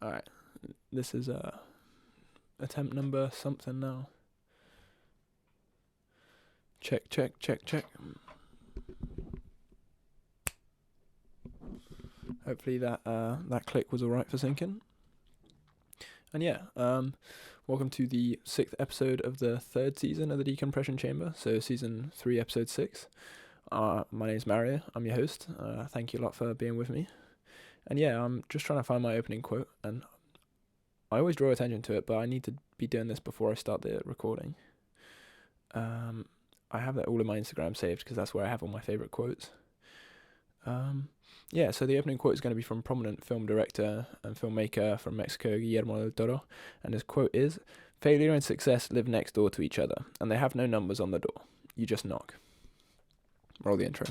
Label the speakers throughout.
Speaker 1: Alright, this is attempt number something now. Check. Hopefully that click was alright for syncing. And welcome to the 6th episode of the 3rd season of the Decompression Chamber, so season 3, episode 6. My name's Mario, I'm your host. Thank you a lot for being with me. And I'm just trying to find my opening quote, and I always draw attention to it, but I need to be doing this before I start the recording. I have that all in my Instagram saved, because that's where I have all my favourite quotes. So the opening quote is going to be from prominent film director and filmmaker from Mexico, Guillermo del Toro, and his quote is, "Failure and success live next door to each other, and they have no numbers on the door. You just knock." Roll the intro.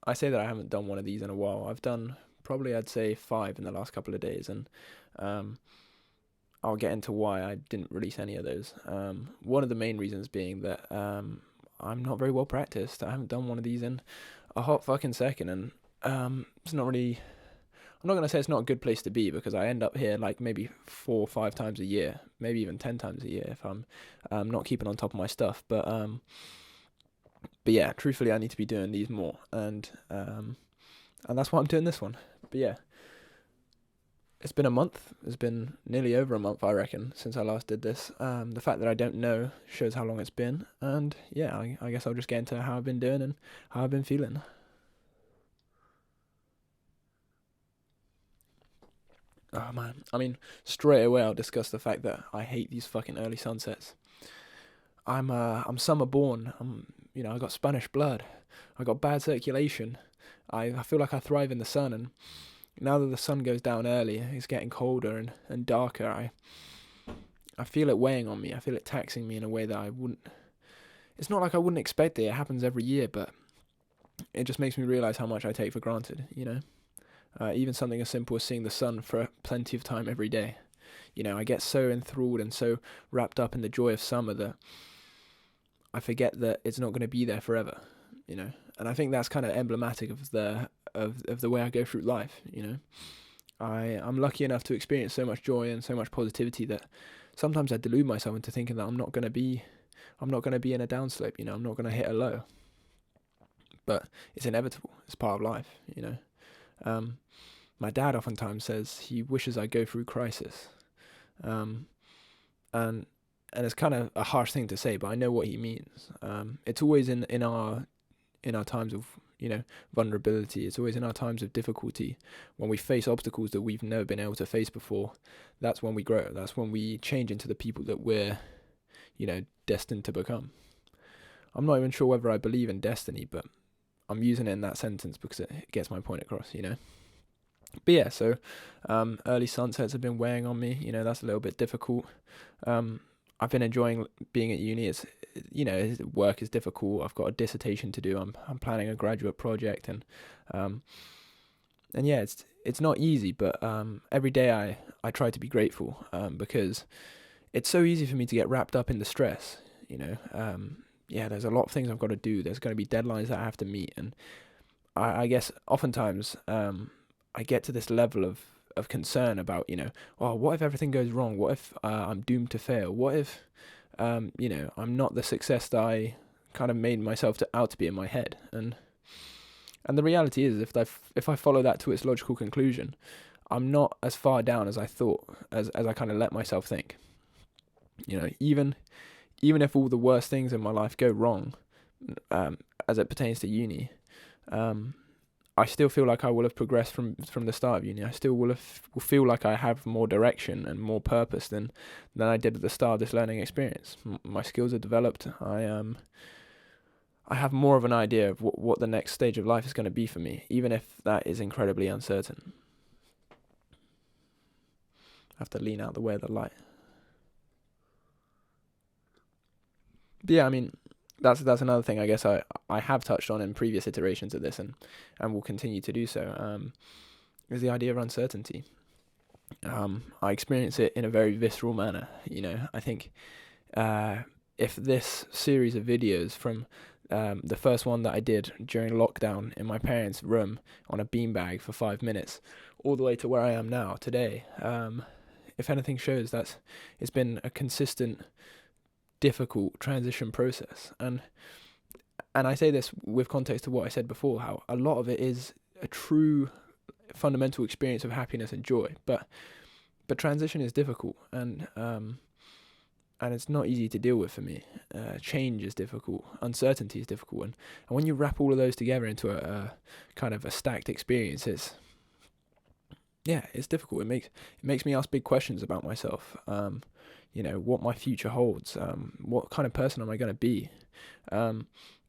Speaker 1: I say that I haven't done one of these in a while. I've done probably, I'd say, 5 in the last couple of days, and I'll get into why I didn't release any of those. One of the main reasons being that I'm not very well practiced. I haven't done one of these in a hot fucking second, and it's not really... I'm not going to say it's not a good place to be, because I end up here like maybe 4 or 5 times a year, maybe even 10 times a year if I'm not keeping on top of my stuff. But truthfully, I need to be doing these more, and that's why I'm doing this one. But it's been a month. It's been nearly over a month, I reckon, since I last did this. The fact that I don't know shows how long it's been, and I guess I'll just get into how I've been doing and how I've been feeling. Oh man, I mean, straight away I'll discuss the fact that I hate these fucking early sunsets. I'm summer born. I got Spanish blood. I got bad circulation. I feel like I thrive in the sun, and now that the sun goes down early, it's getting colder and darker. I feel it weighing on me. I feel it taxing me in a way that I wouldn't... It's not like I wouldn't expect it. It happens every year, but it just makes me realise how much I take for granted, even something as simple as seeing the sun for plenty of time every day. I get so enthralled and so wrapped up in the joy of summer that I forget that it's not going to be there forever, And I think that's kind of emblematic of the way I go through life, I'm lucky enough to experience so much joy and so much positivity that sometimes I delude myself into thinking that I'm not going to be in a downslope, I'm not going to hit a low. But it's inevitable. It's part of life, My dad oftentimes says he wishes I go through crisis. And it's kind of a harsh thing to say, but I know what he means. It's always in our times of, vulnerability. It's always in our times of difficulty, when we face obstacles that we've never been able to face before. That's when we grow. That's when we change into the people that we're, destined to become. I'm not even sure whether I believe in destiny, but I'm using it in that sentence because it gets my point across, But so early sunsets have been weighing on me. That's a little bit difficult. I've been enjoying being at uni. It's work is difficult. I've got a dissertation to do. I'm planning a graduate project, and it's not easy. But every day I try to be grateful because it's so easy for me to get wrapped up in the stress. There's a lot of things I've got to do. There's going to be deadlines that I have to meet, and I guess oftentimes I get to this level of concern about, what if everything goes wrong? What if I'm doomed to fail? What if, I'm not the success that I kind of made myself out to be in my head? And the reality is, if I follow that to its logical conclusion, I'm not as far down as I thought, as I kind of let myself think. Even if all the worst things in my life go wrong, as it pertains to uni, I still feel like I will have progressed from the start of uni. I still will feel like I have more direction and more purpose than I did at the start of this learning experience. My skills are developed. I have more of an idea of what the next stage of life is going to be for me, even if that is incredibly uncertain. I have to lean out the way of the light. But that's another thing I guess I have touched on in previous iterations of this, and will continue to do so, is the idea of uncertainty. I experience it in a very visceral manner. You know, I think if this series of videos from the first one that I did during lockdown in my parents' room on a beanbag for 5 minutes, all the way to where I am now today, if anything shows that it's been a consistent, difficult transition process. And I say this with context to what I said before, how a lot of it is a true fundamental experience of happiness and joy, but transition is difficult, and it's not easy to deal with for me. Change is difficult, uncertainty is difficult, and when you wrap all of those together into a kind of a stacked experience, it's difficult. It makes me ask big questions about myself. What my future holds. What kind of person am I going to be?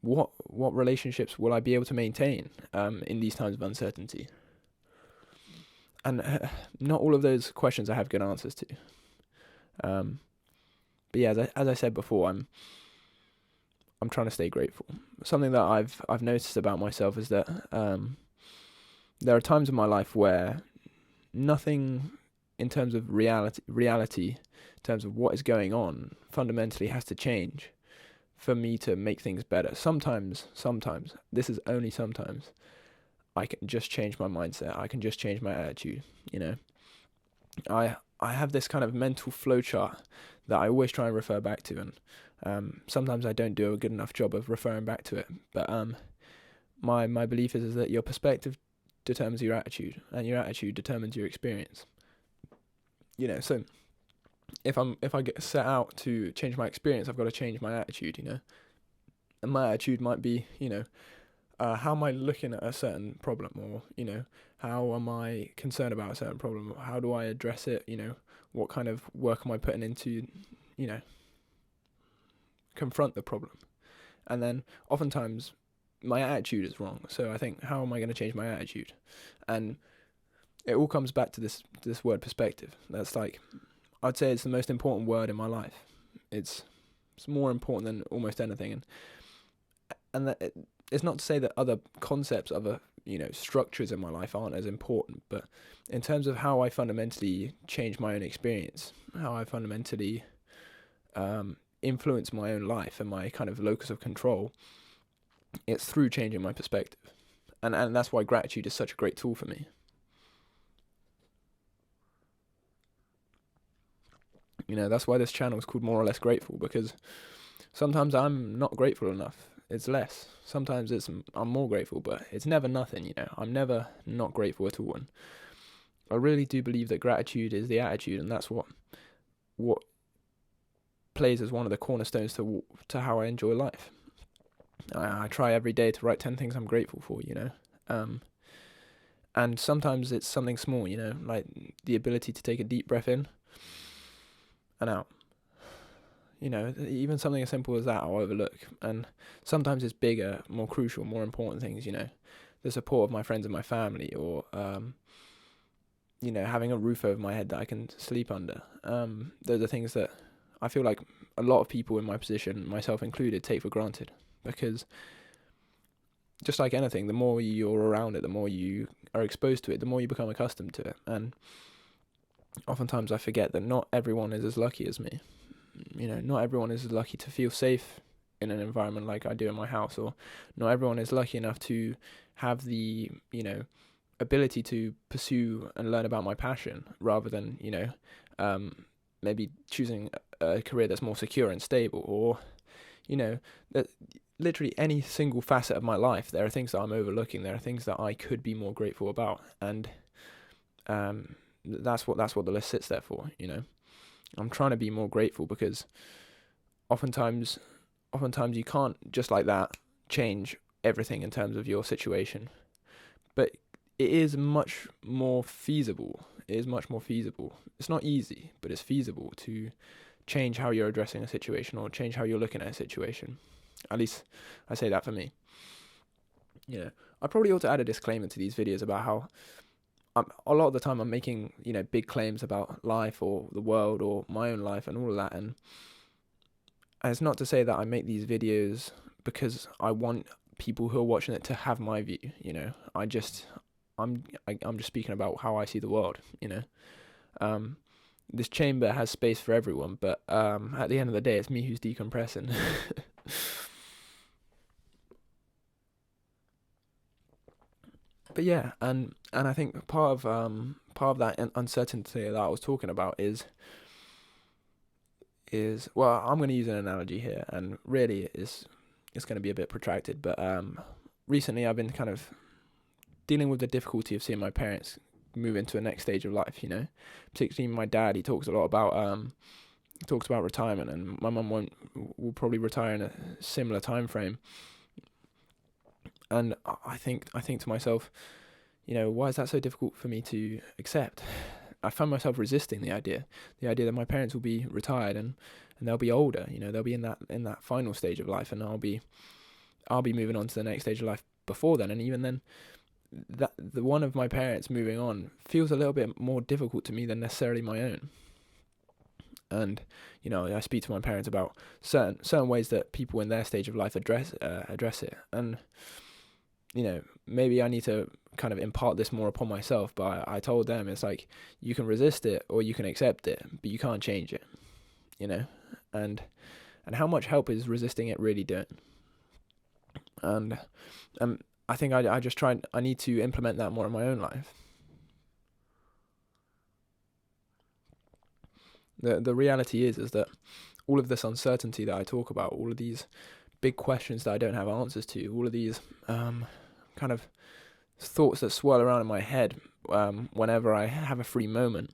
Speaker 1: What relationships will I be able to maintain in these times of uncertainty? And not all of those questions I have good answers to. But yeah, as I said before, I'm trying to stay grateful. Something that I've noticed about myself is that there are times in my life where nothing in terms of reality, in terms of what is going on, fundamentally has to change for me to make things better. Sometimes, this is only sometimes, I can just change my mindset. I can just change my attitude. I have this kind of mental flowchart that I always try and refer back to, and sometimes I don't do a good enough job of referring back to it. But my belief is that your perspective determines your attitude, and your attitude determines your experience. So if I get set out to change my experience, I've got to change my attitude. And my attitude might be, how am I looking at a certain problem, or how am I concerned about a certain problem? How do I address it? What kind of work am I putting into, confront the problem? And then oftentimes my attitude is wrong. So I think, how am I going to change my attitude? And it all comes back to this word perspective. That's like, I'd say it's the most important word in my life. It's more important than almost anything. And that it's not to say that other concepts, other structures in my life aren't as important, but in terms of how I fundamentally change my own experience, how I fundamentally influence my own life and my kind of locus of control, it's through changing my perspective. And that's why gratitude is such a great tool for me. That's why this channel is called More or Less Grateful, because sometimes I'm not grateful enough. It's less. Sometimes I'm more grateful, but it's never nothing, I'm never not grateful at all. And I really do believe that gratitude is the attitude, and that's what plays as one of the cornerstones to how I enjoy life. I try every day to write 10 things I'm grateful for, and sometimes it's something small, like the ability to take a deep breath in and out. Even something as simple as that I'll overlook. And sometimes it's bigger, more crucial, more important things, the support of my friends and my family, or, having a roof over my head that I can sleep under. Those are things that I feel like a lot of people in my position, myself included, take for granted. Because just like anything, the more you're around it, the more you are exposed to it, the more you become accustomed to it. And oftentimes I forget that not everyone is as lucky as me. Not everyone is as lucky to feel safe in an environment like I do in my house, or not everyone is lucky enough to have the, ability to pursue and learn about my passion, rather than, maybe choosing a career that's more secure and stable, or, that literally any single facet of my life, there are things that I'm overlooking. There are things that I could be more grateful about. And that's what the list sits there for, I'm trying to be more grateful, because oftentimes you can't just like that change everything in terms of your situation. But it is much more feasible. It's not easy, but it's feasible to change how you're addressing a situation, or change how you're looking at a situation. At least I say that for me. I probably ought to add a disclaimer to these videos about how a lot of the time I'm making, big claims about life or the world or my own life and all of that. And it's not to say that I make these videos because I want people who are watching it to have my view. I'm just speaking about how I see the world. Um, this chamber has space for everyone, but at the end of the day, it's me who's decompressing. But yeah, and I think part of that uncertainty that I was talking about is well, I'm going to use an analogy here, and really it's going to be a bit protracted, but recently I've been kind of dealing with the difficulty of seeing my parents move into the next stage of life. Particularly my dad. He talks a lot about retirement, and my mum will probably retire in a similar time frame. And I think to myself, why is that so difficult for me to accept? I find myself resisting the idea that my parents will be retired and they'll be older. They'll be in that final stage of life, and I'll be moving on to the next stage of life before then. And even then, that the one of my parents moving on feels a little bit more difficult to me than necessarily my own. And I speak to my parents about certain ways that people in their stage of life address it, and maybe I need to kind of impart this more upon myself. But I told them, it's like, you can resist it or you can accept it, but you can't change it. And how much help is resisting it really doing? And I think I need to implement that more in my own life. The reality is that all of this uncertainty that I talk about, all of these big questions that I don't have answers to, all of these kind of thoughts that swirl around in my head whenever I have a free moment,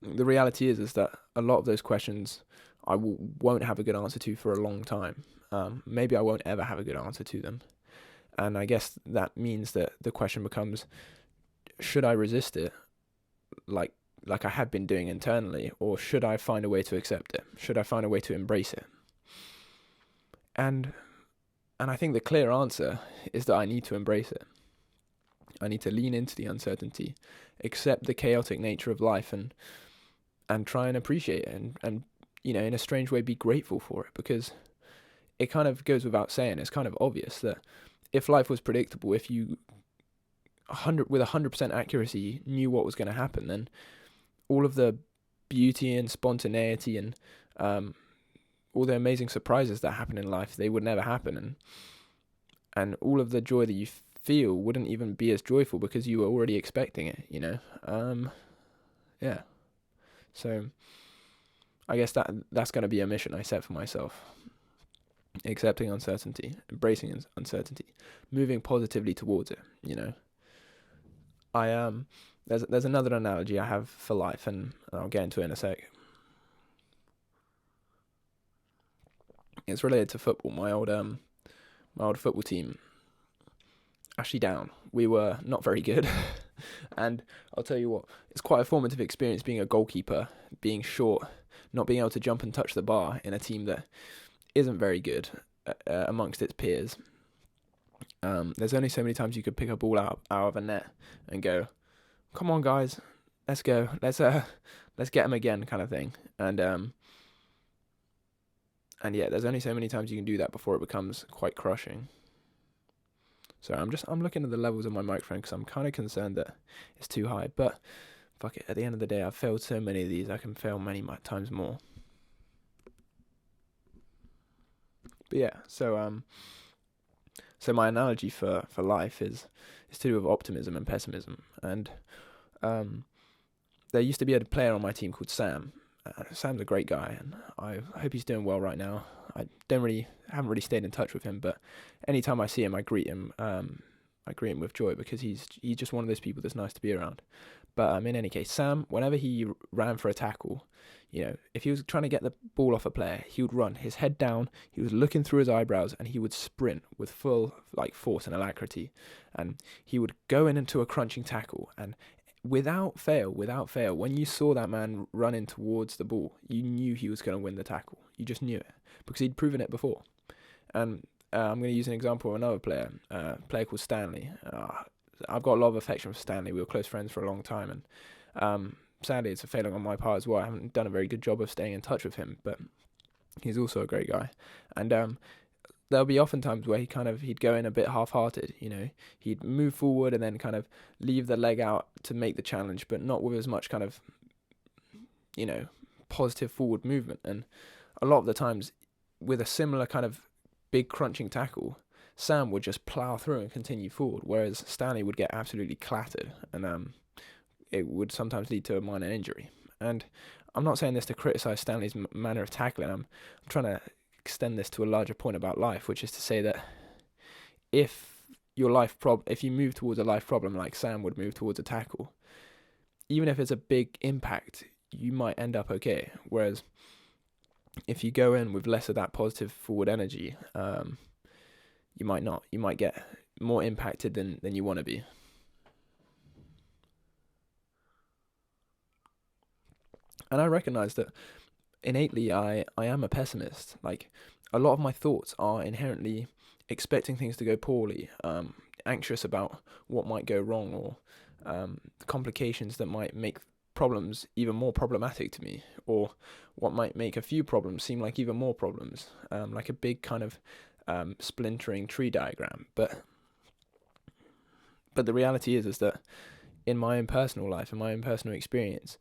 Speaker 1: the reality is that a lot of those questions I won't have a good answer to for a long time. Maybe I won't ever have a good answer to them. And I guess that means that the question becomes, should I resist it like I have been doing internally, or should I find a way to accept it? Should I find a way to embrace it? And I think the clear answer is that I need to embrace it. I need to lean into the uncertainty, accept the chaotic nature of life, and try and appreciate it, and in a strange way, be grateful for it, because it kind of goes without saying. It's kind of obvious that if life was predictable, if you with 100% accuracy knew what was going to happen, then all of the beauty and spontaneity and all the amazing surprises that happen in life, they would never happen, and all of the joy that you feel wouldn't even be as joyful because you were already expecting it. Yeah. So I guess that's going to be a mission I set for myself. Accepting uncertainty, embracing uncertainty, moving positively towards it. There's another analogy I have for life, and I'll get into it in a sec. It's related to football. My old football team, Ashley Down, we were not very good. And I'll tell you what, it's quite a formative experience being a goalkeeper, being short, not being able to jump and touch the bar in a team that isn't very good amongst its peers. There's only so many times you could pick a ball out of a net and go, "Come on, guys, let's go, let's get them again," kind of thing. And yeah, there's only so many times you can do that before it becomes quite crushing. So I'm looking at the levels of my microphone because I'm kind of concerned that it's too high. But fuck it, at the end of the day, I've failed so many of these, I can fail many times more. But yeah, so my analogy for life is to do with optimism and pessimism. And there used to be a player on my team called Sam. Sam's a great guy, and I hope he's doing well right now. I haven't really stayed in touch with him, but anytime I see him, I greet him. I greet him with joy because he's just one of those people that's nice to be around. But in any case, Sam, whenever he ran for a tackle, if he was trying to get the ball off a player, he would run, his head down, he was looking through his eyebrows, and he would sprint with full force and alacrity, and he would go into a crunching tackle, and without fail, when you saw that man running towards the ball, you knew he was going to win the tackle. You just knew it because he'd proven it before. And I'm going to use an example of another player, a player called Stanley. I've got a lot of affection for Stanley. We were close friends for a long time, and sadly, it's a failing on my part as well. I haven't done a very good job of staying in touch with him, but he's also a great guy. And there'll be often times where he'd go in a bit half-hearted, he'd move forward and then kind of leave the leg out to make the challenge, but not with as much kind of, positive forward movement. And a lot of the times with a similar kind of big crunching tackle, Sam would just plow through and continue forward, whereas Stanley would get absolutely clattered, and it would sometimes lead to a minor injury. And I'm not saying this to criticize Stanley's manner of tackling. I'm trying to extend this to a larger point about life, which is to say that if if you move towards a life problem like Sam would move towards a tackle, even if it's a big impact, you might end up okay. Whereas if you go in with less of that positive forward energy, you might not. You might get more impacted than you want to be. And I recognize that innately I am a pessimist. Like, a lot of my thoughts are inherently expecting things to go poorly, anxious about what might go wrong, or complications that might make problems even more problematic to me, or what might make a few problems seem like even more problems, like a big kind of splintering tree diagram. But the reality is that in my own personal life, in my own personal experience,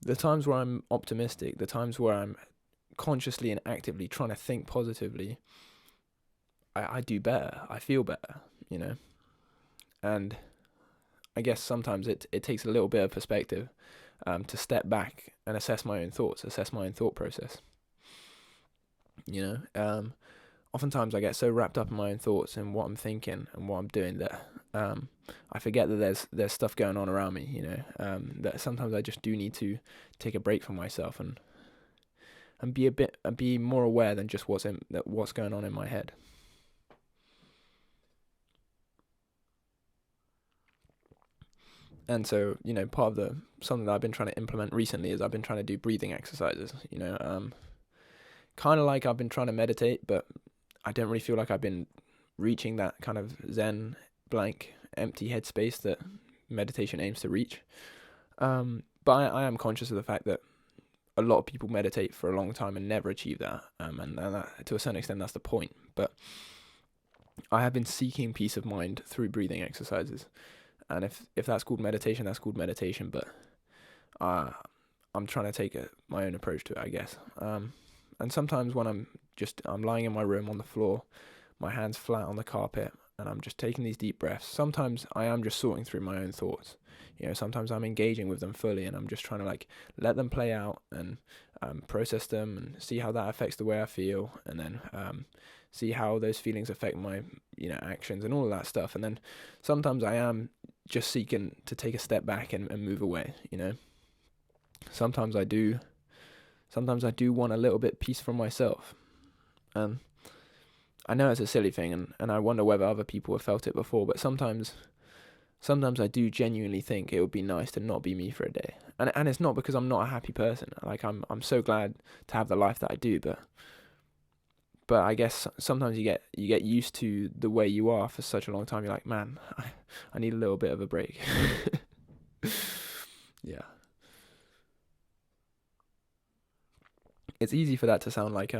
Speaker 1: the times where I'm optimistic, the times where I'm consciously and actively trying to think positively, I do better. I feel better, And I guess sometimes it takes a little bit of perspective to step back and assess my own thoughts, assess my own thought process. Oftentimes I get so wrapped up in my own thoughts and what I'm thinking and what I'm doing that I forget that there's stuff going on around me. That sometimes I just do need to take a break from myself and be more aware than just what's going on in my head. And so, part of something that I've been trying to implement recently is I've been trying to do breathing exercises. Kind of like I've been trying to meditate, but I don't really feel like I've been reaching that kind of zen, blank, empty headspace that meditation aims to reach. But I am conscious of the fact that a lot of people meditate for a long time and never achieve that. And that, to a certain extent, that's the point. But I have been seeking peace of mind through breathing exercises. And if that's called meditation, that's called meditation. But I'm trying to take my own approach to it, I guess. And sometimes when I'm lying in my room on the floor, my hands flat on the carpet, and I'm just taking these deep breaths. Sometimes I am just sorting through my own thoughts. Sometimes I'm engaging with them fully, and I'm just trying to let them play out and process them and see how that affects the way I feel, and then see how those feelings affect my actions and all of that stuff. And then sometimes I am just seeking to take a step back and move away. Sometimes I do want a little bit peace from myself. I know it's a silly thing, and I wonder whether other people have felt it before, but sometimes I do genuinely think it would be nice to not be me for a day. And it's not because I'm not a happy person. Like, I'm so glad to have the life that I do, but I guess sometimes you get used to the way you are for such a long time. You're like, man, I need a little bit of a break. Yeah. It's easy for that to sound like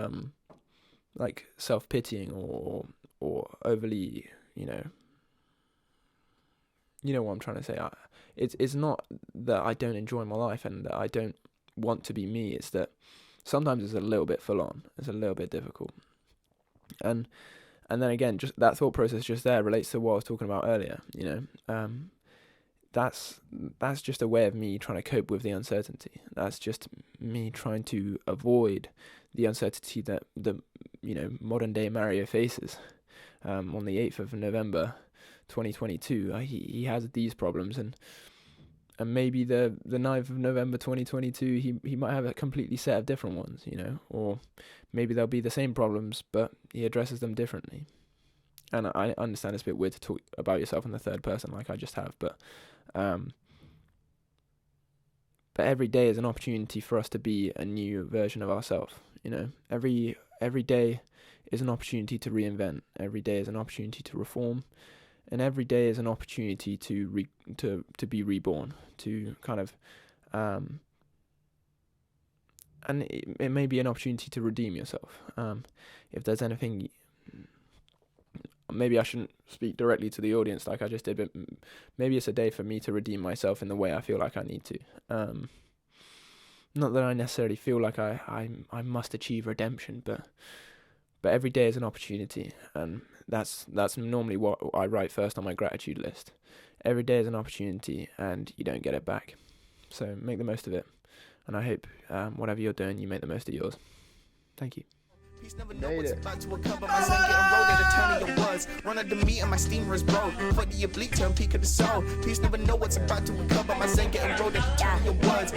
Speaker 1: self-pitying or overly, you know what I'm trying to say. It's not that I don't enjoy my life and that I don't want to be me. It's that sometimes it's a little bit full on. It's a little bit difficult. And then again, just that thought process just there relates to what I was talking about earlier. That's just a way of me trying to cope with the uncertainty. That's just me trying to avoid the uncertainty that the modern day Mario faces. On the 8th of November 2022, he has these problems, and maybe the 9th of November 2022 he might have a completely set of different ones, or maybe they'll be the same problems but he addresses them differently. And I understand it's a bit weird to talk about yourself in the third person like I just have, but every day is an opportunity for us to be a new version of ourselves. Every day is an opportunity to reinvent. Every day is an opportunity to reform, and every day is an opportunity to be reborn. To kind of, and it may be an opportunity to redeem yourself. If there's anything maybe I shouldn't speak directly to the audience like I just did, but maybe it's a day for me to redeem myself in the way I feel like I need to. Not that I necessarily feel like I must achieve redemption, but every day is an opportunity, and that's normally what I write first on my gratitude list. Every day is an opportunity, and you don't get it back. So make the most of it, and I hope whatever you're doing, you make the most of yours. Thank you.
Speaker 2: Peace never know what's about to occur, my son getting rolled at a turn of your words. Run at the meat and my steamer is broke. For the oblique turn, peak of the soul. Peace never know what's about to occur, my son getting rolled at a turn of your words.